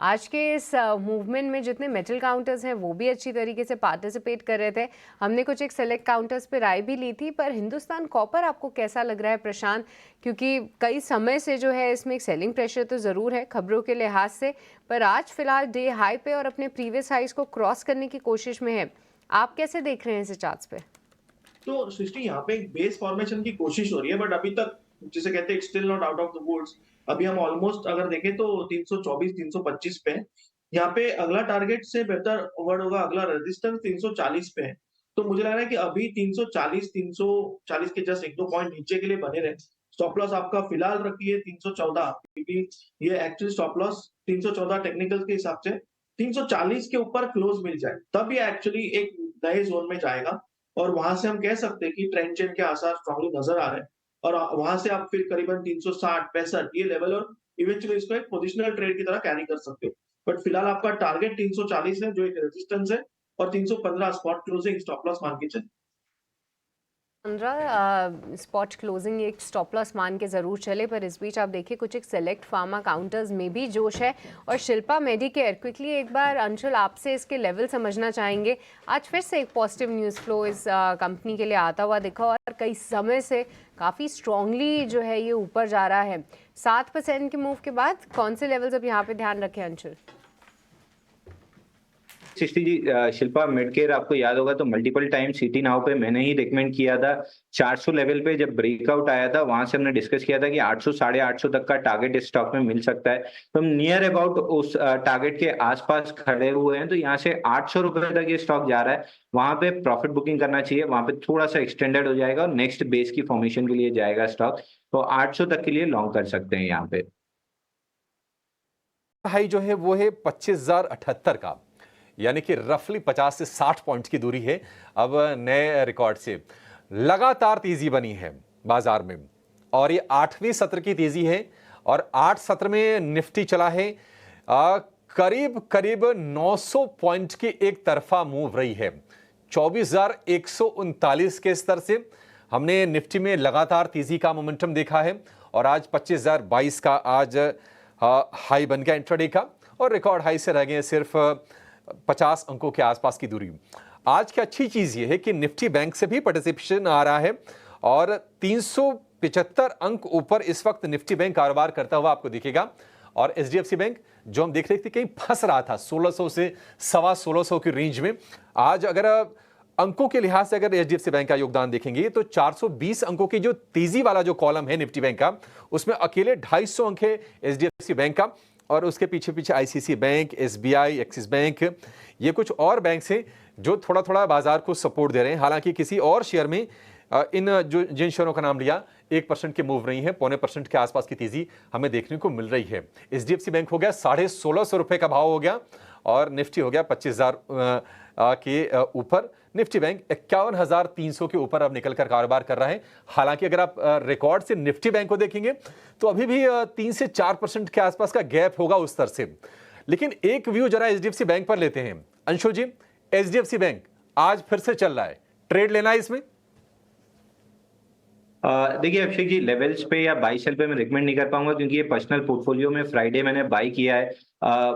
आज के इस मूवमेंट में जितने मेटल काउंटर्स हैं वो भी अच्छी तरीके से पार्टिसिपेट कर रहे थे। हमने कुछ एक सेलेक्ट काउंटर्स पे राय भी ली थी, पर हिंदुस्तान कॉपर आपको कैसा लग रहा है प्रशांत? क्योंकि कई समय से जो है इसमें एक सेलिंग प्रेशर तो ज़रूर है खबरों के लिहाज से, पर आज फिलहाल डे हाई पे और अपने प्रीवियस हाइज को क्रॉस करने की कोशिश में है। आप कैसे देख रहे हैं इसे चार्ट्स पे? तो सृष्टि यहाँ पे एक बेस फॉर्मेशन की कोशिश हो रही है बट अभी तक जिसे कहते हैं still not out of the woods. अभी हम ऑलमोस्ट अगर देखें तो 324 325 पे है। यहाँ पे अगला टारगेट से बेहतर वर्ड होगा, अगला रेजिस्टेंस 340 पे है। तो मुझे लग रहा है कि अभी 340 के जस्ट 1-2 पॉइंट नीचे के लिए बने रहे। स्टॉप लॉस आपका फिलहाल रखिए 314, क्योंकि ये एक्चुअली स्टॉप लॉस 314 टेक्निकल के हिसाब से 340 के ऊपर क्लोज मिल जाए तब ये एक्चुअली एक नए जोन में जाएगा। और वहां से हम कह सकते हैं कि ट्रेंड चेन के आसार स्ट्रांगली नजर आ रहे हैं। और वहां से आप फिर करीबन 360 65 ये लेवल और इवेंचुअली इसको एक पोजिशनल ट्रेड की तरह कैरी कर सकते हो। बट फिलहाल आपका टारगेट 340 है जो एक रेजिस्टेंस है, और 315 स्पॉट क्लोजिंग स्टॉप लॉस मान के चलिए। 15 स्पॉट क्लोजिंग एक स्टॉप लॉस मान के ज़रूर चले, पर इस बीच आप देखिए कुछ एक सेलेक्ट फार्मा काउंटर्स में भी जोश है। और शिल्पा मेडिकेयर, क्विकली एक बार अंशुल आपसे इसके लेवल समझना चाहेंगे। आज फिर से एक पॉजिटिव न्यूज़ फ्लो इस कंपनी के लिए आता हुआ दिखा और कई समय से काफ़ी स्ट्रांगली जो है ये ऊपर जा रहा है। 7% के मूव के बाद कौन से लेवल्स अब यहाँ पे ध्यान रखें अंशुल? सृष्टि जी, शिल्पा मिडकेयर आपको याद होगा तो मल्टीपल टाइम सिटी नाउ पे मैंने ही रिकमेंड किया था। 400 लेवल पे जब ब्रेकआउट आया था वहां से हमने डिस्कस किया था कि 800 850 तक का टारगेट इस स्टॉक में मिल सकता है। तो हम नियर अबाउट उस टारगेट के आसपास खड़े हुए हैं। तो यहाँ से 800 रुपए तक ये स्टॉक जा रहा है, वहां पे प्रॉफिट बुकिंग करना चाहिए। वहां पे थोड़ा सा एक्सटेंडेड हो जाएगा और नेक्स्ट बेस की फॉर्मेशन के लिए जाएगा स्टॉक। तो 800 तक के लिए लॉन्ग कर सकते हैं यहाँ पे। हाई जो है वो है 25,078 का, यानी कि रफली 50 से 60 पॉइंट्स की दूरी है अब नए रिकॉर्ड से। लगातार तेजी बनी है बाजार में और ये 8वें सत्र की तेजी है और 8 सत्र में निफ्टी चला है करीब करीब 900 पॉइंट की एक तरफा मूव रही है। 24,139 के स्तर से हमने निफ्टी में लगातार तेजी का मोमेंटम देखा है और आज 25,022 का आज हाई बन गया इंट्राडे का और रिकॉर्ड हाई से रह गए सिर्फ 50 अंकों के आसपास की दूरी। आज की अच्छी चीज यह है कि निफ्टी बैंक से भी पार्टिसिपेशन आ रहा है और 375 अंक ऊपर इस वक्त निफ्टी बैंक कारोबार करता हुआ आपको दिखेगा। और एचडीएफसी बैंक जो हम देख रहे थे कहीं फंस रहा था 1600 से 1650 की रेंज में, आज अगर अंकों के लिहाज से अगर एचडीएफसी बैंक का योगदान देखेंगे तो 420 अंकों की जो तेजी वाला जो कॉलम है निफ्टी बैंक का, उसमें अकेले 250 अंक है एचडीएफसी बैंक का और उसके पीछे पीछे ICC bank, SBI, axis bank, ये कुछ और बैंक हैं जो थोड़ा थोड़ा बाजार को सपोर्ट दे रहे हैं। हालांकि किसी और शेयर में इन जो जिन शेयरों का नाम लिया 1% के मूव नहीं है, 0.25% के आसपास की तेजी हमें देखने को मिल रही है। एचडीएफसी बैंक हो गया 1650 रुपए का भाव हो गया और निफ्टी हो गया 25,000 के ऊपर। निफ्टी बैंक 51,300 के ऊपर अब निकलकर कारोबार कर रहा है। हालांकि अगर आप रिकॉर्ड से निफ्टी बैंक को देखेंगे तो अभी भी 3 से 4% के आसपास का गैप होगा उस स्तर से। लेकिन एक व्यू जरा एचडीएफसी बैंक पर लेते हैं। अंशु जी, एचडीएफसी बैंक आज फिर से चल रहा है, ट्रेड लेना है इसमें? देखिए अभिषेक जी, लेवल्स पे या बाई सेल पे मैं रिकमेंड नहीं कर पाऊंगा क्योंकि ये पर्सनल पोर्टफोलियो में फ्राइडे मैंने बाई किया है।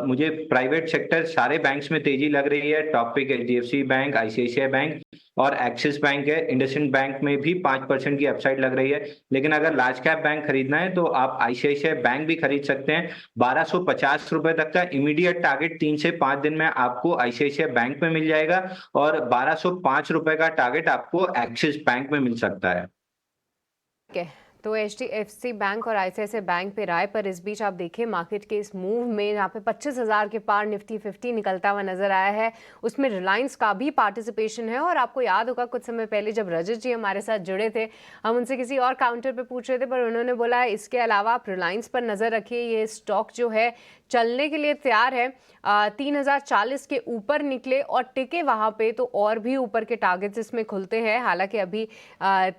मुझे प्राइवेट सेक्टर सारे बैंक्स में तेजी लग रही है। Top pick HDFC bank, ICICI bank और एक्सिस बैंक है। इंडसइंड बैंक में भी 5% की अपसाइड लग रही है। लेकिन अगर लार्ज कैप बैंक खरीदना है तो आप आईसीआईसीआई बैंक भी खरीद सकते हैं। 1250 रुपए तक का इमीडिएट टारगेट 3 से 5 दिन में आपको आईसीआईसीआई बैंक में मिल जाएगा और 1205 रुपए का टारगेट आपको एक्सिस बैंक में मिल सकता है। तो एचडीएफसी बैंक और आईसीआईसीआई बैंक पे राय, पर इस बीच आप देखिए मार्केट के इस मूव में यहाँ पे 25,000 के पार निफ्टी 50 निकलता हुआ नजर आया है। उसमें रिलायंस का भी पार्टिसिपेशन है और आपको याद होगा कुछ समय पहले जब रजत जी हमारे साथ जुड़े थे, हम उनसे किसी और काउंटर पे पूछ रहे थे, पर उन्होंने बोला इसके अलावा आप रिलायंस पर नजर रखिए, ये स्टॉक जो है चलने के लिए तैयार है। 3,040 के ऊपर निकले और टिके वहां पे तो और भी ऊपर के टारगेट्स इसमें खुलते हैं। हालांकि अभी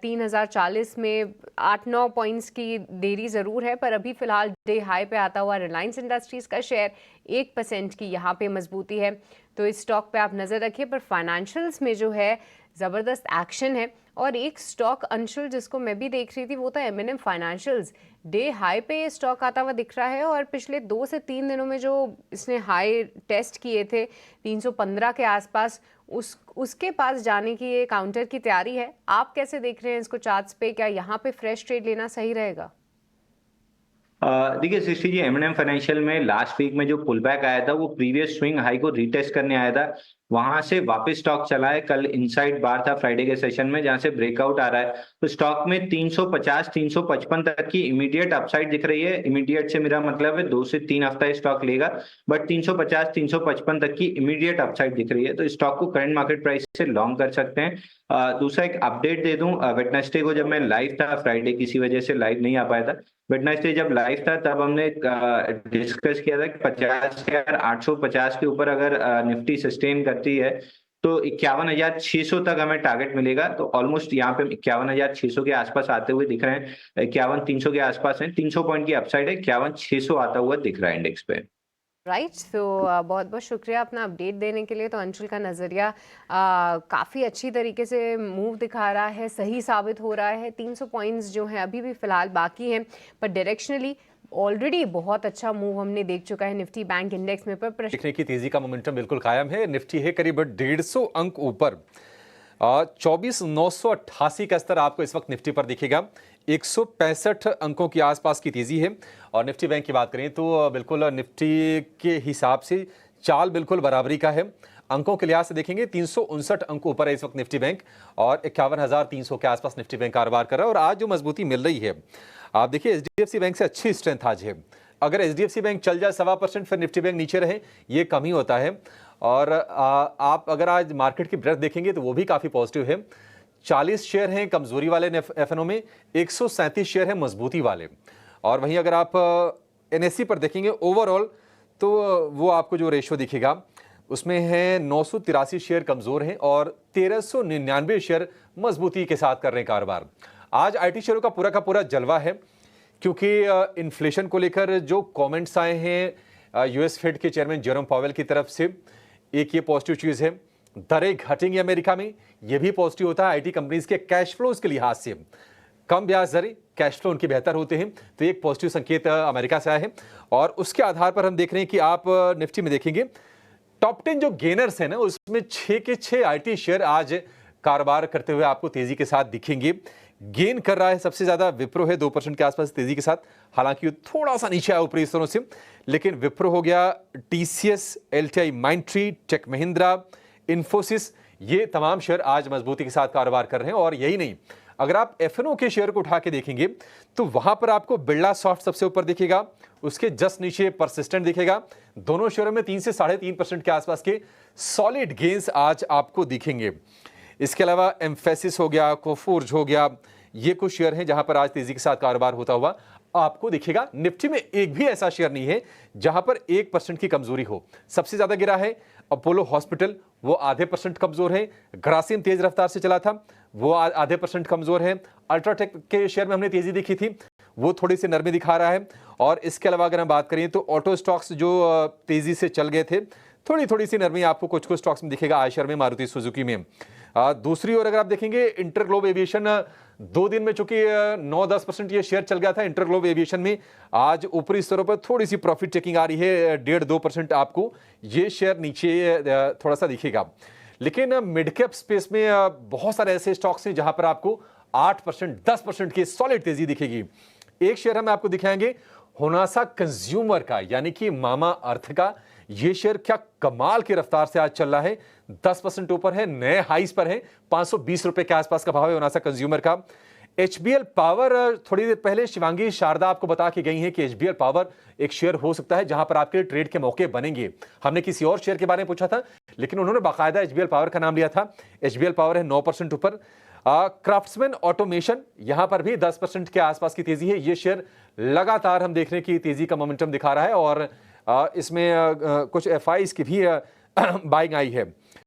3,040 में 8-9 पॉइंट्स की देरी ज़रूर है, पर अभी फिलहाल डे हाई पे आता हुआ रिलायंस इंडस्ट्रीज़ का शेयर 1% की यहाँ पे मजबूती है। तो इस स्टॉक पे आप नज़र रखिए, पर फाइनेंशियल्स में जो है ज़बरदस्त एक्शन है। और एक स्टॉक अंशुल जिसको मैं भी देख रही थी वो था एमएनएम फाइनेंशियल्स। डे हाई पे ये स्टॉक आता हुआ दिख रहा है और पिछले 2 से 3 दिनों में जो इसने हाई टेस्ट किए थे 315 के आसपास, उसके पास जाने की ये काउंटर की तैयारी है। आप कैसे देख रहे हैं इसको चार्ट्स पे? क्या यहाँ पे फ्रेश ट्रेड लेना सही रहेगा? देखिए सृष्टि जी, एम फाइनेंशियल में लास्ट वीक में जो पुल बैक आया था वो प्रीवियस स्विंग हाई को रीटेस्ट करने आया था। वहां से वापस स्टॉक चला है। कल इनसाइड बार था फ्राइडे के सेशन में, जहां से ब्रेकआउट आ रहा है। तो स्टॉक में 350 355 तक की इमीडिएट अपसाइड दिख रही है। इमीडिएट से मेरा मतलब है 2 से 3 हफ्ता स्टॉक लेगा, बट 350 355 तक की इमीडिएट अपसाइड दिख रही है। तो स्टॉक को करंट मार्केट प्राइस से लॉन्ग कर सकते हैं। दूसरा एक अपडेट दे दूं, वेडनेसडे को जब मैं लाइव था, फ्राइडे किसी वजह से लाइव नहीं आ पाया था, वेडनेसडे जब लाइव था तब हमने डिस्कस किया था कि 50,850 के ऊपर अगर निफ्टी सस्टेन करती है तो 51,600 तक हमें टारगेट मिलेगा। तो ऑलमोस्ट यहाँ पे 51,600 के आसपास आते हुए दिख रहे हैं। 51,300 के आसपास है, 300 पॉइंट की अपसाइड है, 51,600 आता हुआ दिख रहा है इंडेक्स पे। राइट, तो बहुत बहुत शुक्रिया अपना अपडेट देने के लिए। तो अंशुल का नज़रिया काफ़ी अच्छी तरीके से मूव दिखा रहा है, सही साबित हो रहा है। 300 पॉइंट्स जो हैं अभी भी फ़िलहाल बाकी हैं, पर डायरेक्शनली ऑलरेडी बहुत अच्छा मूव हमने देख चुका है निफ्टी बैंक इंडेक्स में। पर देखने की तेजी का मोमेंटम बिल्कुल कायम है। निफ्टी है करीब 150 अंक ऊपर, 24,988 का स्तर आपको इस वक्त निफ्टी पर दिखेगा। 165 अंकों के आसपास की तेजी है। और निफ्टी बैंक की बात करें तो बिल्कुल निफ्टी के हिसाब से चाल बिल्कुल बराबरी का है। अंकों के लिहाज से देखेंगे 359 अंक ऊपर है इस वक्त निफ्टी बैंक और 51,300 के आसपास निफ्टी बैंक कारोबार कर रहा है। और आज जो मजबूती मिल रही है, आप देखिए एचडीएफसी बैंक से अच्छी स्ट्रेंथ आज है। अगर एचडीएफसी बैंक चल जाए 1.25%, फिर निफ्टी बैंक नीचे रहे, ये कम ही होता है। और आप अगर आज मार्केट की ब्रेथ देखेंगे तो वो भी काफ़ी पॉजिटिव है। 40 शेयर हैं कमजोरी वाले एफएनओ में, 137 शेयर हैं मजबूती वाले। और वहीं अगर आप एनएससी पर देखेंगे ओवरऑल तो वो आपको जो रेशियो दिखेगा उसमें है 983 शेयर कमजोर हैं और 1399 शेयर मजबूती के साथ कर रहे हैं कारोबार। आज आईटी शेयरों का पूरा जलवा है, क्योंकि इन्फ्लेशन को लेकर जो कमेंट्स आए हैं यूएस फेड के चेयरमैन जेरोम पावेल की तरफ से, एक ये पॉजिटिव चीज़ है। दरें घटेंगी अमेरिका में, ये भी पॉजिटिव होता है आईटी कंपनीज के कैश फ्लोज के लिहाज से। कम ब्याज दरें, कैश फ्लो उनके बेहतर होते हैं, तो एक पॉजिटिव संकेत अमेरिका से आया है। और उसके आधार पर हम देख रहे हैं कि आप निफ्टी में देखेंगे टॉप 10 जो गेनर्स हैं ना, उसमें 6 के 6 आईटी शेयर आज कारोबार करते हुए आपको तेजी के साथ दिखेंगे। गेन कर रहा है सबसे ज्यादा विप्रो है 2% के आसपास तेजी के साथ, हालांकि थोड़ा सा नीचे आया ऊपरी स्तरों से, लेकिन विप्रो हो गया, TCS, LTI Mindtree, tech Mahindra, Infosys, ये तमाम शेयर आज मजबूती के साथ कारोबार कर रहे हैं। और यही नहीं, अगर आप एफएनओ के शेयर को उठा के देखेंगे तो वहां पर आपको बिरला सॉफ्ट सबसे ऊपर दिखेगा, उसके जस्ट नीचे परसिस्टेंट दिखेगा। दोनों शेयरों में 3 से 3.5% के आसपास के सॉलिड गेन्स आज आपको दिखेंगे। इसके अलावा एम्फेसिस हो गया, कोफोर्ज हो गया, ये कुछ शेयर हैं जहां पर आज तेजी के साथ कारोबार होता हुआ आपको दिखेगा। निफ्टी में एक भी ऐसा शेयर नहीं है जहां पर 1% की कमजोरी हो। सबसे ज्यादा गिरा है अपोलो हॉस्पिटल, वो आधे % कमजोर है। ग्रासिम तेज रफ्तार से चला था, वो आधे % कमजोर है। अल्ट्राटेक के शेयर में हमने तेजी देखी थी, वो थोड़ी सी नरमी दिखा रहा है। और इसके अलावा अगर हम बात करें तो ऑटो स्टॉक्स जो तेजी से चल गए थे, थोड़ी सी नरमी आपको कुछ स्टॉक्स में दिखेगा, आयशर में, मारुति सुजुकी में। दूसरी ओर अगर आप देखेंगे इंटरग्लोब एविएशन, 2 दिन में चूंकि 9-10% ये शेयर चल गया था इंटरग्लोब एविएशन में, आज ऊपरी स्तरों पर थोड़ी सी प्रॉफिट टेकिंग आ रही है, 1.5-2% आपको ये शेयर नीचे थोड़ा सा दिखेगा। लेकिन मिड कैप स्पेस में बहुत सारे ऐसे स्टॉक्स हैं जहां पर आपको 8%, 10% की सॉलिड तेजी दिखेगी। एक शेयर हम आपको दिखाएंगे होनासा कंज्यूमर का, यानी कि मामा अर्थ का। ये शेयर क्या कमाल की रफ्तार से आज चल रहा है, 10% ऊपर है, नए हाइस पर है, 520 रुपए के आसपास का भाव है होनासा कंज्यूमर का। एचबीएल पावर, थोड़ी देर पहले शिवांगी शारदा आपको बता के गई हैं कि एचबीएल पावर एक शेयर हो सकता है जहां पर आपके ट्रेड के मौके बनेंगे। हमने किसी और शेयर के बारे में पूछा था, लेकिन उन्होंने बाकायदा एचबीएल पावर का नाम लिया था। एचबीएल पावर है 9% ऊपर। क्राफ्ट्समैन ऑटोमेशन, यहां पर भी 10% के आसपास की तेजी है। ये शेयर लगातार हम देख रहे हैं कि तेजी का मोमेंटम दिखा रहा है और इसमें कुछ एफआईज की भी बाइंग आई है।